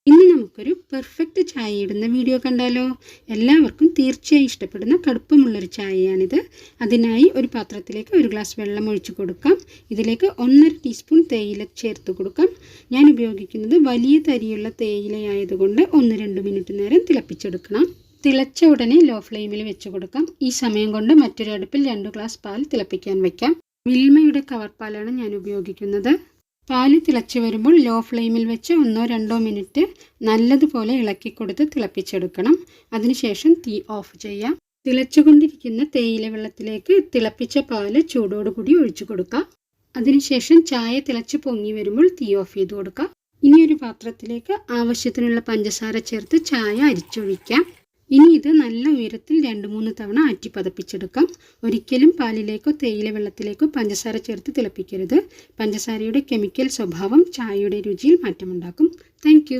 ഇന്ന് നമുക്കൊരു പെർഫെക്റ്റ് ചായ ഇടുന്ന വീഡിയോ കണ്ടാലോ? എല്ലാവർക്കും തീർച്ചയായും ഇഷ്ടപ്പെടുന്ന കടുപ്പമുള്ളൊരു ചായയാണിത്. അതിനായി ഒരു പാത്രത്തിലേക്ക് ഒരു ഗ്ലാസ് വെള്ളം ഒഴിച്ചു കൊടുക്കാം. ഇതിലേക്ക് 1.5 ടീസ്പൂൺ തേയില ചേർത്ത് കൊടുക്കാം. ഞാൻ ഉപയോഗിക്കുന്നത് വലിയ തരിയുള്ള തേയിലയായതുകൊണ്ട് 1-2 മിനിറ്റ് നേരം തിളപ്പിച്ചെടുക്കണം. തിളച്ച ഉടനെ ലോ ഫ്ലെയിമിൽ വെച്ച് കൊടുക്കാം. ഈ സമയം കൊണ്ട് മറ്റൊരു അടുപ്പിൽ 2 ഗ്ലാസ് പാൽ തിളപ്പിക്കാൻ വയ്ക്കാം. മിൽമയുടെ കവർ പാലാണ് ഞാൻ ഉപയോഗിക്കുന്നത്. പാല് തിളച്ച് വരുമ്പോൾ ലോ ഫ്ലെയിമിൽ വെച്ച് 1-2 മിനിറ്റ് നല്ലതുപോലെ ഇളക്കി കൊടുത്ത് തിളപ്പിച്ചെടുക്കണം. അതിനുശേഷം തീ ഓഫ് ചെയ്യാം. തിളച്ചുകൊണ്ടിരിക്കുന്ന തേയില വെള്ളത്തിലേക്ക് തിളപ്പിച്ച പാല് ചൂടോടുകൂടി ഒഴിച്ചു കൊടുക്കാം. അതിനുശേഷം ചായ തിളച്ച് പൊങ്ങി വരുമ്പോൾ തീ ഓഫ് ചെയ്ത് കൊടുക്കാം. ഇനി ഒരു പാത്രത്തിലേക്ക് ആവശ്യത്തിനുള്ള പഞ്ചസാര ചേർത്ത് ചായ അരിച്ചൊഴിക്കാം. ഇനി ഇത് നല്ല ഉയരത്തിൽ 2-3 തവണ ആറ്റി പതപ്പിച്ചെടുക്കാം. ഒരിക്കലും പാലിലേക്കോ തേയില വെള്ളത്തിലേക്കോ പഞ്ചസാര ചേർത്ത് തിളപ്പിക്കരുത്. പഞ്ചസാരയുടെ കെമിക്കൽ സ്വഭാവം ചായയുടെ രുചിയിൽ മാറ്റമുണ്ടാക്കും. Thank you.